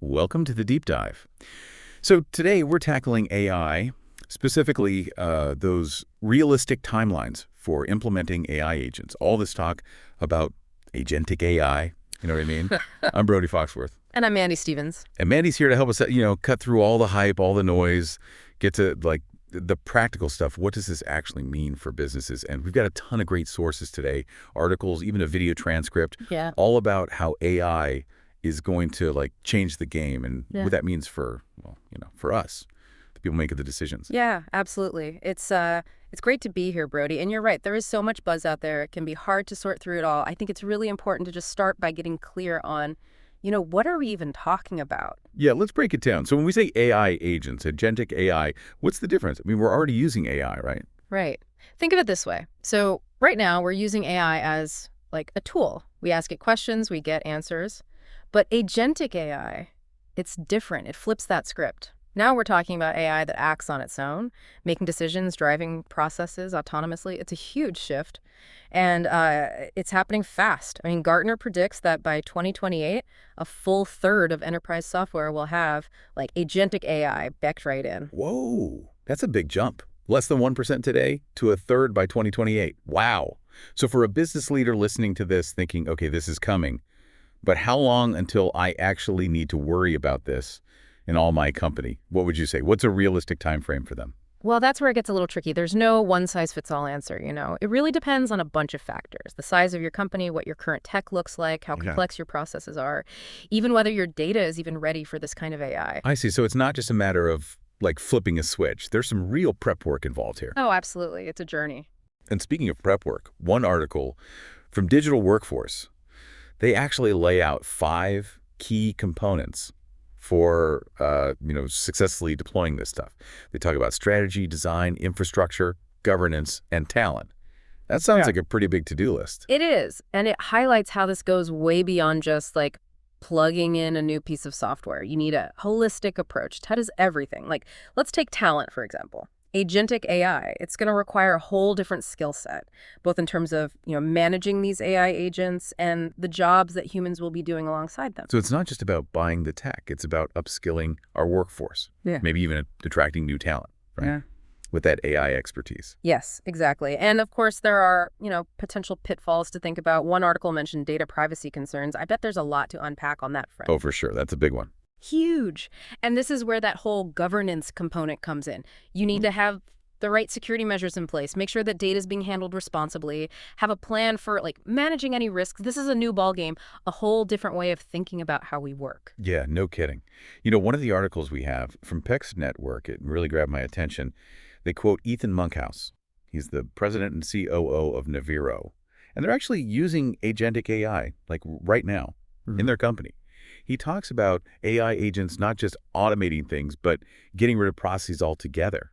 Welcome to the Deep Dive. So today we're tackling AI, specifically those realistic timelines for implementing AI agents. All this talk about agentic AI, you know what I mean? I'm Brody Foxworth. And I'm Mandy Stevens. And Mandy's here to help us, cut through all the hype, all the noise, get to the practical stuff. What does this actually mean for businesses? And we've got a ton of great sources today, articles, even a video transcript, all about how AI is going to change the game and what that means for, for us, the people making the decisions. Yeah, absolutely. It's great to be here, Brody. And you're right. There is so much buzz out there. It can be hard to sort through it all. I think it's really important to just start by getting clear on, what are we even talking about? Yeah, let's break it down. So when we say AI agents, agentic AI, what's the difference? I mean, we're already using AI, right? Right. Think of it this way. So right now we're using AI as like a tool. We ask it questions, we get answers. But agentic AI, it's different. It flips that script. Now we're talking about AI that acts on its own, making decisions, driving processes autonomously. It's a huge shift, and it's happening fast. I mean, Gartner predicts that by 2028, a full third of enterprise software will have agentic AI backed right in. Whoa, that's a big jump. Less than 1% today to a third by 2028. Wow. So for a business leader listening to this thinking, okay, this is coming, but how long until I actually need to worry about this in all my company? What would you say? What's a realistic time frame for them? Well, that's where it gets a little tricky. There's no one-size-fits-all answer, It really depends on a bunch of factors. The size of your company, what your current tech looks like, how complex your processes are, even whether your data is even ready for this kind of AI. I see. So it's not just a matter of flipping a switch. There's some real prep work involved here. Oh, absolutely. It's a journey. And speaking of prep work, one article from Digital Workforce, they actually lay out 5 key components for successfully deploying this stuff. They talk about strategy, design, infrastructure, governance, and talent. That sounds like a pretty big to-do list. It is, and it highlights how this goes way beyond just plugging in a new piece of software. You need a holistic approach. Touches everything. Let's take talent, for example. Agentic AI, it's going to require a whole different skill set, both in terms of, managing these AI agents and the jobs that humans will be doing alongside them. So it's not just about buying the tech. It's about upskilling our workforce, maybe even attracting new talent, right? Yeah. With that AI expertise. Yes, exactly. And of course, there are, potential pitfalls to think about. One article mentioned data privacy concerns. I bet there's a lot to unpack on that front. Oh, for sure. That's a big one. Huge. And this is where that whole governance component comes in. You need to have the right security measures in place, make sure that data is being handled responsibly, have a plan for managing any risks. This is a new ballgame, a whole different way of thinking about how we work. Yeah, no kidding. One of the articles we have from PEX Network, it really grabbed my attention. They quote Ethan Monkhouse. He's the president and COO of Naviro. And they're actually using agentic AI right now in their company. He talks about AI agents not just automating things, but getting rid of processes altogether,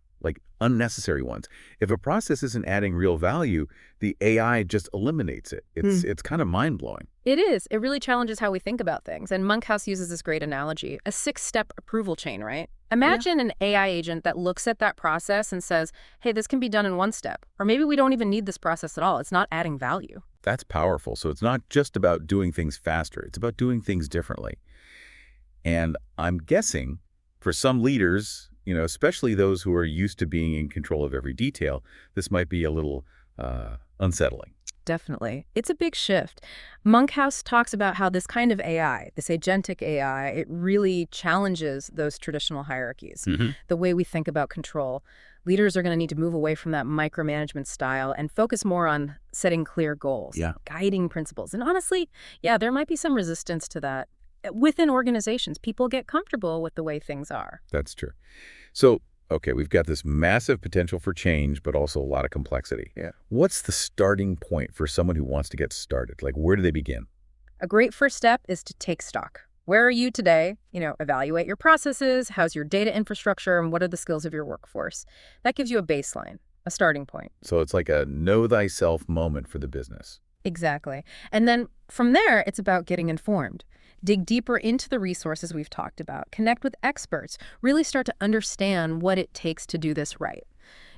unnecessary ones. If a process isn't adding real value, the AI just eliminates it. It's kind of mind-blowing. It is. It really challenges how we think about things. And Monkhouse uses this great analogy, a 6-step approval chain, right? Imagine an AI agent that looks at that process and says, hey, this can be done in 1 step. Or maybe we don't even need this process at all. It's not adding value. That's powerful. So it's not just about doing things faster. It's about doing things differently. And I'm guessing for some leaders, especially those who are used to being in control of every detail, this might be a little unsettling. Definitely. It's a big shift. Monkhouse talks about how this kind of AI, this agentic AI, it really challenges those traditional hierarchies, the way we think about control. Leaders are going to need to move away from that micromanagement style and focus more on setting clear goals, guiding principles. And honestly, there might be some resistance to that. Within organizations, people get comfortable with the way things are. That's true. So, okay, we've got this massive potential for change, but also a lot of complexity. Yeah. What's the starting point for someone who wants to get started? Where do they begin? A great first step is to take stock. Where are you today? Evaluate your processes. How's your data infrastructure? And what are the skills of your workforce? That gives you a baseline, a starting point. So it's like a know thyself moment for the business. Exactly. And then from there, it's about getting informed. Dig deeper into the resources we've talked about. Connect with experts. Really start to understand what it takes to do this right,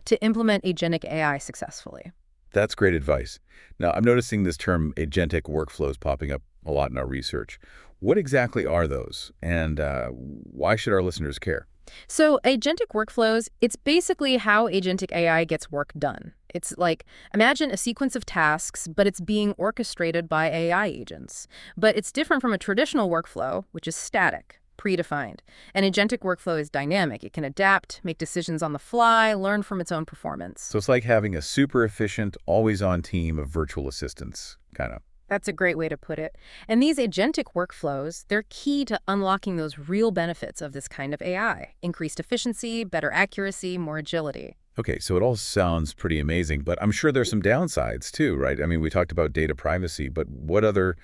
to implement agentic AI successfully. That's great advice. Now, I'm noticing this term agentic workflows popping up a lot in our research. What exactly are those, and why should our listeners care? So agentic workflows, it's basically how agentic AI gets work done. It's like, imagine a sequence of tasks, but it's being orchestrated by AI agents. But it's different from a traditional workflow, which is static, predefined. An agentic workflow is dynamic. It can adapt, make decisions on the fly, learn from its own performance. So it's like having a super efficient, always-on team of virtual assistants, kind of. That's a great way to put it. And these agentic workflows, they're key to unlocking those real benefits of this kind of AI. Increased efficiency, better accuracy, more agility. Okay, so it all sounds pretty amazing, but I'm sure there's some downsides too, right? I mean, we talked about data privacy, but what other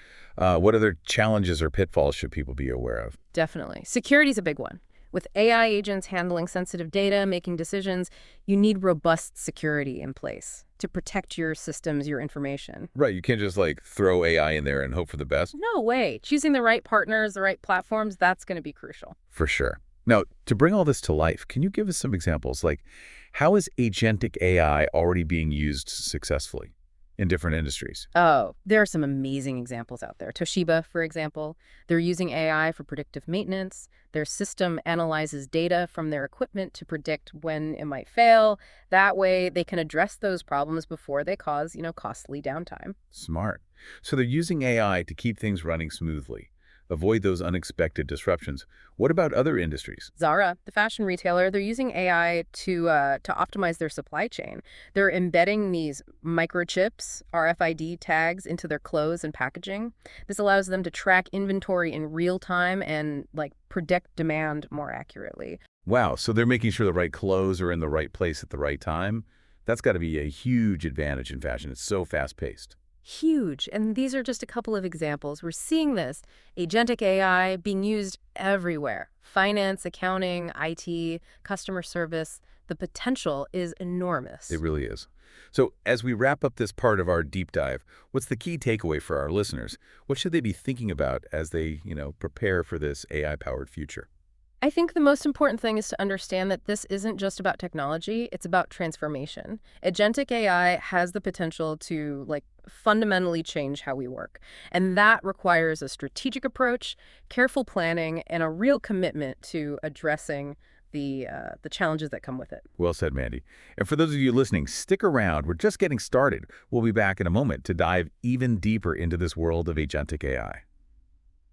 challenges or pitfalls should people be aware of? Definitely. Security is a big one. With AI agents handling sensitive data, making decisions, you need robust security in place to protect your systems, your information. Right, you can't just like throw AI in there and hope for the best. No way. Choosing the right partners, the right platforms, that's going to be crucial. For sure. Now, to bring all this to life, can you give us some examples? Like, how is agentic AI already being used successfully in different industries? Oh, there are some amazing examples out there. Toshiba, for example, they're using AI for predictive maintenance. Their system analyzes data from their equipment to predict when it might fail. That way, they can address those problems before they cause, costly downtime. Smart. So they're using AI to keep things running smoothly, avoid those unexpected disruptions. What about other industries? Zara, the fashion retailer, they're using AI to optimize their supply chain. They're embedding these microchips, RFID tags into their clothes and packaging. This allows them to track inventory in real time and predict demand more accurately. Wow, so they're making sure the right clothes are in the right place at the right time. That's got to be a huge advantage in fashion. It's so fast-paced. Huge. And these are just a couple of examples. We're seeing this agentic AI being used everywhere. Finance, accounting, IT, customer service. The potential is enormous. It really is. So as we wrap up this part of our deep dive, what's the key takeaway for our listeners? What should they be thinking about as they, prepare for this AI-powered future? I think the most important thing is to understand that this isn't just about technology, it's about transformation. Agentic AI has the potential to fundamentally change how we work. And that requires a strategic approach, careful planning, and a real commitment to addressing the challenges that come with it. Well said, Mandy. And for those of you listening, stick around. We're just getting started. We'll be back in a moment to dive even deeper into this world of agentic AI.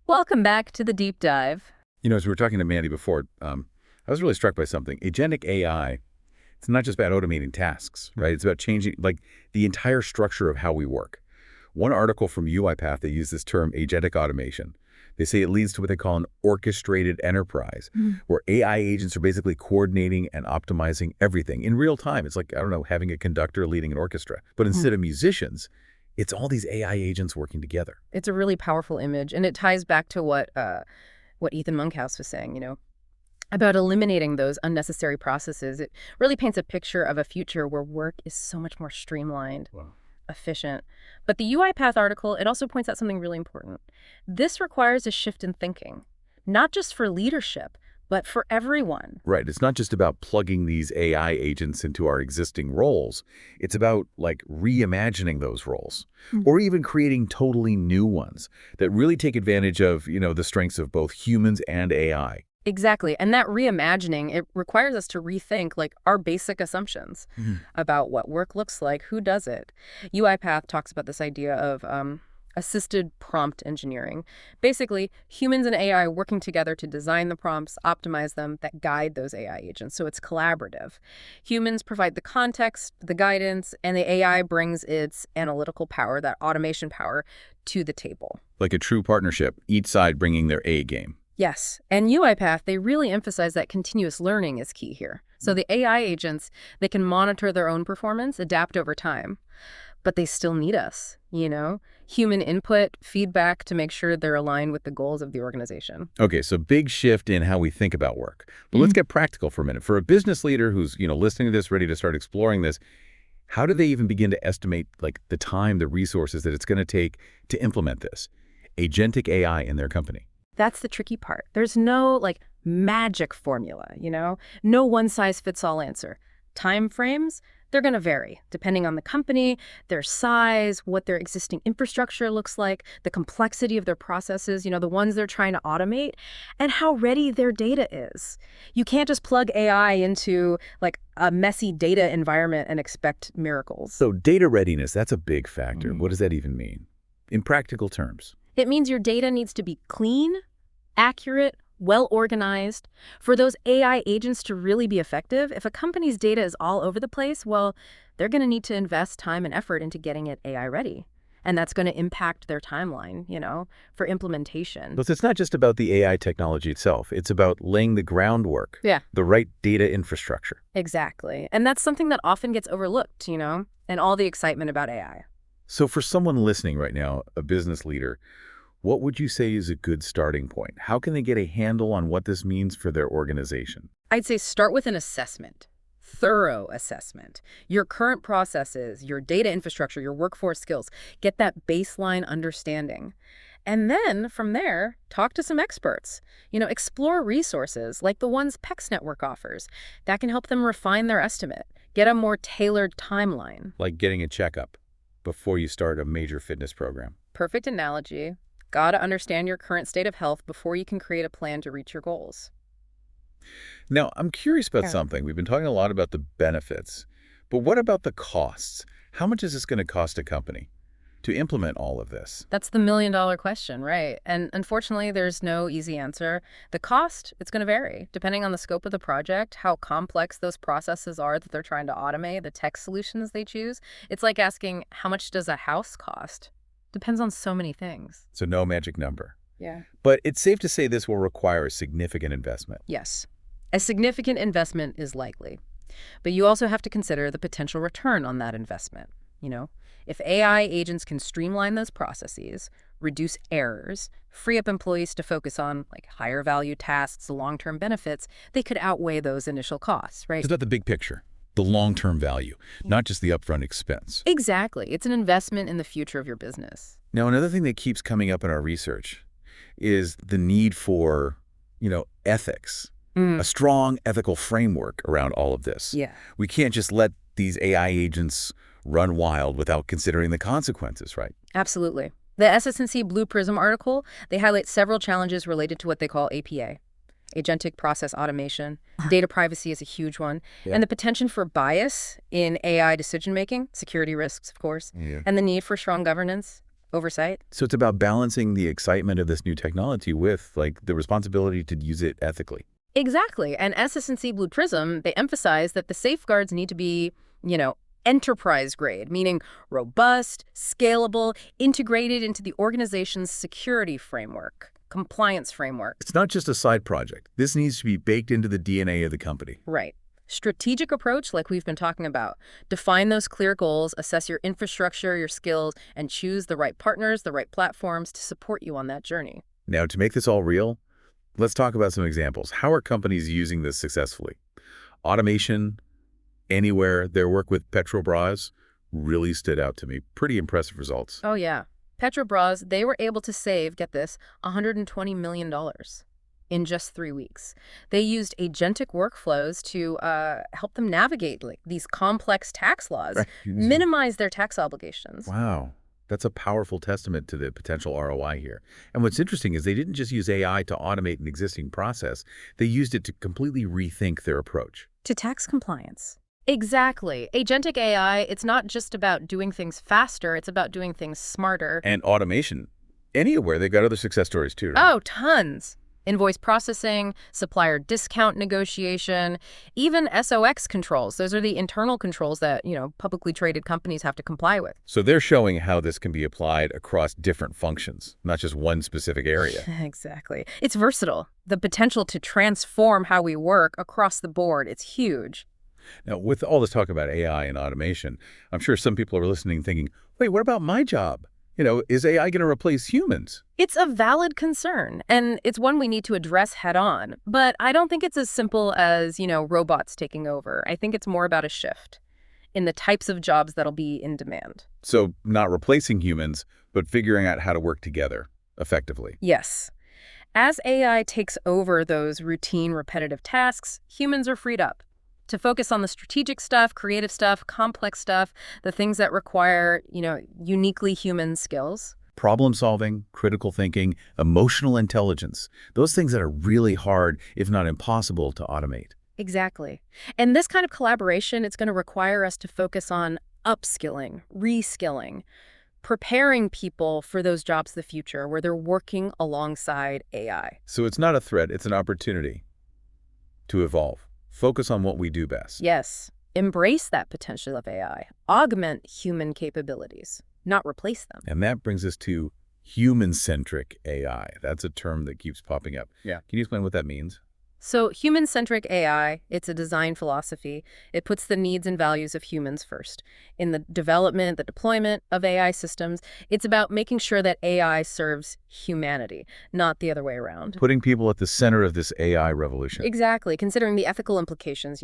Welcome back to the deep dive. As we were talking to Mandy before, I was really struck by something. Agentic AI, it's not just about automating tasks, right? It's about changing the entire structure of how we work. One article from UiPath, they use this term agentic automation. They say it leads to what they call an orchestrated enterprise, where AI agents are basically coordinating and optimizing everything in real time. It's like, I don't know, having a conductor leading an orchestra. But instead of musicians, it's all these AI agents working together. It's a really powerful image, and it ties back to what Ethan Monkhouse was saying, about eliminating those unnecessary processes. It really paints a picture of a future where work is so much more streamlined, Wow. efficient. But the UiPath article, it also points out something really important. This requires a shift in thinking, not just for leadership, but for everyone. Right. It's not just about plugging these AI agents into our existing roles. It's about reimagining those roles or even creating totally new ones that really take advantage of, the strengths of both humans and AI. Exactly. And that reimagining, it requires us to rethink our basic assumptions about what work looks like, who does it. UiPath talks about this idea of assisted prompt engineering. Basically, humans and AI working together to design the prompts, optimize them, that guide those AI agents. So it's collaborative. Humans provide the context, the guidance, and the AI brings its analytical power, that automation power, to the table. Like a true partnership, each side bringing their A game. Yes, and UiPath, they really emphasize that continuous learning is key here. So the AI agents, they can monitor their own performance, adapt over time, but they still need us, human input, feedback to make sure they're aligned with the goals of the organization. Okay, so big shift in how we think about work. But let's get practical for a minute. For a business leader who's, listening to this, ready to start exploring this, how do they even begin to estimate the time, the resources that it's going to take to implement this agentic AI in their company? That's the tricky part. There's no magic formula, no one size fits all answer. Time frames, They're going to vary depending on the company, their size, what their existing infrastructure looks like, the complexity of their processes, the ones they're trying to automate, and how ready their data is. You can't just plug AI into like a messy data environment and expect miracles. So data readiness, that's a big factor. Mm. What does that even mean? In practical terms. It means your data needs to be clean, accurate, well organized. For those AI agents to really be effective, if a company's data is all over the place, well, they're going to need to invest time and effort into getting it AI ready. And that's going to impact their timeline, for implementation. So it's not just about the AI technology itself. It's about laying the groundwork, Yeah, the right data infrastructure. exactly. And that's something that often gets overlooked, and all the excitement about AI. So for someone listening right now, a business leader, what would you say is a good starting point? How can they get a handle on what this means for their organization? I'd say start with an assessment. Thorough assessment. Your current processes, your data infrastructure, your workforce skills. Get that baseline understanding. And then, from there, talk to some experts. Explore resources like the ones PEX Network offers. That can help them refine their estimate, get a more tailored timeline. Like getting a checkup before you start a major fitness program. Perfect analogy. Gotta understand your current state of health before you can create a plan to reach your goals. Now, I'm curious about Yeah. something. We've been talking a lot about the benefits, but what about the costs? How much is this going to cost a company to implement all of this? That's the million-dollar question, right? And unfortunately, there's no easy answer. The cost, it's going to vary depending on the scope of the project, how complex those processes are that they're trying to automate, the tech solutions they choose. It's like asking, how much does a house cost? Depends on so many things. So no magic number. Yeah. But it's safe to say this will require a significant investment. Yes. A significant investment is likely. But you also have to consider the potential return on that investment. If AI agents can streamline those processes, reduce errors, free up employees to focus on like higher value tasks, long-term benefits, they could outweigh those initial costs, right? It's about the big picture, the long-term value, not just the upfront expense. Exactly. It's an investment in the future of your business. Now, another thing that keeps coming up in our research is the need for, ethics, a strong ethical framework around all of this. Yeah. We can't just let these AI agents run wild without considering the consequences, right? Absolutely. The SS&C Blue Prism article, they highlight several challenges related to what they call APA, Agentic Process Automation. Data privacy is a huge one. Yeah. And the potential for bias in AI decision-making, security risks, of course, Yeah. and the need for strong governance, oversight. So it's about balancing the excitement of this new technology with, the responsibility to use it ethically. Exactly. And SS&C Blue Prism, they emphasize that the safeguards need to be, enterprise grade, meaning robust, scalable, integrated into the organization's security framework, compliance framework. It's not just a side project. This needs to be baked into the DNA of the company. Right. Strategic approach, like we've been talking about. Define those clear goals, assess your infrastructure, your skills, and choose the right partners, the right platforms to support you on that journey. Now, to make this all real, let's talk about some examples. How are companies using this successfully? Automation, anywhere. Their work with Petrobras really stood out to me. Pretty impressive results. Oh, yeah. Petrobras, they were able to save, get this, $120 million in just 3 weeks. They used agentic workflows to help them navigate these complex tax laws, Right. minimize their tax obligations. Wow. That's a powerful testament to the potential ROI here. And what's interesting is they didn't just use AI to automate an existing process. They used it to completely rethink their approach. To tax compliance. Exactly. Agentic AI, it's not just about doing things faster, it's about doing things smarter. And automation, anywhere. They've got other success stories too, right? Oh, tons. Invoice processing, supplier discount negotiation, even SOX controls. Those are the internal controls that, publicly traded companies have to comply with. So they're showing how this can be applied across different functions, not just one specific area. Exactly. It's versatile. The potential to transform how we work across the board, it's huge. Now, with all this talk about AI and automation, I'm sure some people are listening thinking, wait, what about my job? Is AI going to replace humans? It's a valid concern, and it's one we need to address head on. But I don't think it's as simple as, robots taking over. I think it's more about a shift in the types of jobs that'll be in demand. So not replacing humans, but figuring out how to work together effectively. Yes. As AI takes over those routine, repetitive tasks, humans are freed up. to focus on the strategic stuff, creative stuff, complex stuff, the things that require, uniquely human skills. Problem solving, critical thinking, emotional intelligence, those things that are really hard, if not impossible, to automate. Exactly. And this kind of collaboration, it's going to require us to focus on upskilling, reskilling, preparing people for those jobs of the future where they're working alongside AI. So it's not a threat, it's an opportunity to evolve. Focus on what we do best. Yes, embrace that potential of AI, augment human capabilities, not replace them. And that brings us to human-centric AI. That's a term that keeps popping up. Yeah. Can you explain what that means? So human-centric AI, it's a design philosophy. It puts the needs and values of humans first. In the development, the deployment of AI systems, it's about making sure that AI serves humanity, not the other way around. Putting people at the center of this AI revolution. Exactly, considering the ethical implications,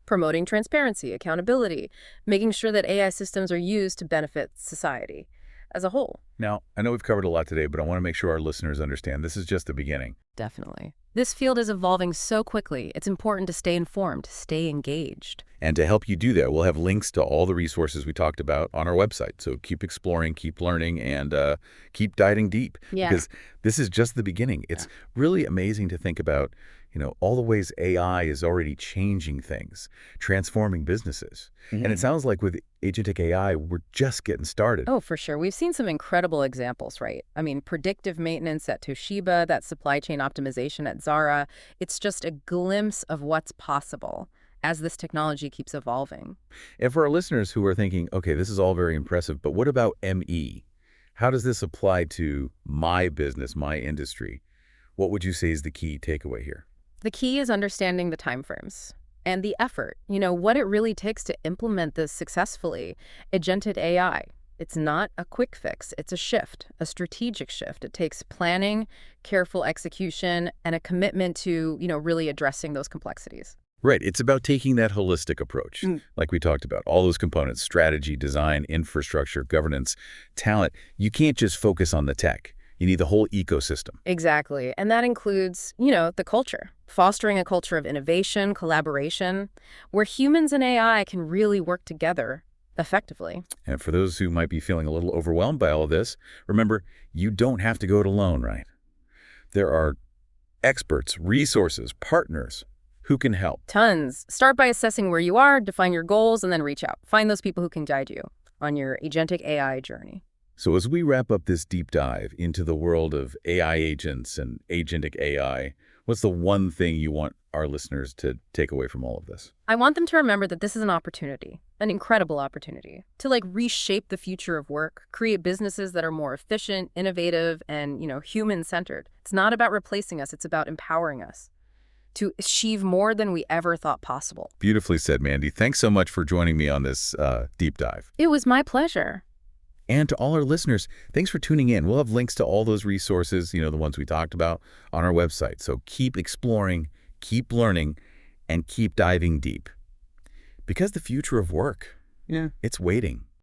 promoting transparency, accountability, making sure that AI systems are used to benefit society as a whole. Now, I know we've covered a lot today, but I want to make sure our listeners understand this is just the beginning. Definitely. This field is evolving so quickly, it's important to stay informed, stay engaged. And to help you do that, we'll have links to all the resources we talked about on our website. So keep exploring, keep learning, and keep diving deep. Yeah. Because this is just the beginning. It's really amazing to think about, all the ways AI is already changing things, transforming businesses. And it sounds like with Agentic AI, we're just getting started. Oh, for sure. We've seen some incredible examples, right? I mean, predictive maintenance at Toshiba, that supply chain optimization at Zara. It's just a glimpse of what's possible as this technology keeps evolving. And for our listeners who are thinking, okay, this is all very impressive, but what about ME? How does this apply to my business, my industry? What would you say is the key takeaway here? The key is understanding the timeframes and the effort, what it really takes to implement this successfully. Agentic AI, it's not a quick fix. It's a shift, a strategic shift. It takes planning, careful execution, and a commitment to, really addressing those complexities. Right. It's about taking that holistic approach, like we talked about, all those components, strategy, design, infrastructure, governance, talent. You can't just focus on the tech. You need the whole ecosystem. Exactly. And that includes, the culture, fostering a culture of innovation, collaboration, where humans and AI can really work together effectively. And for those who might be feeling a little overwhelmed by all of this, remember, you don't have to go it alone, right? There are experts, resources, partners who can help. Tons. Start by assessing where you are, define your goals, and then reach out. Find those people who can guide you on your agentic AI journey. So as we wrap up this deep dive into the world of AI agents and agentic AI, what's the one thing you want our listeners to take away from all of this? I want them to remember that this is an opportunity, an incredible opportunity, to reshape the future of work, create businesses that are more efficient, innovative, and, human-centered. It's not about replacing us, it's about empowering us to achieve more than we ever thought possible. Beautifully said, Mandy. Thanks so much for joining me on this deep dive. It was my pleasure. And to all our listeners, thanks for tuning in. We'll have links to all those resources, the ones we talked about, on our website. So keep exploring, keep learning, and keep diving deep. Because the future of work, it's waiting.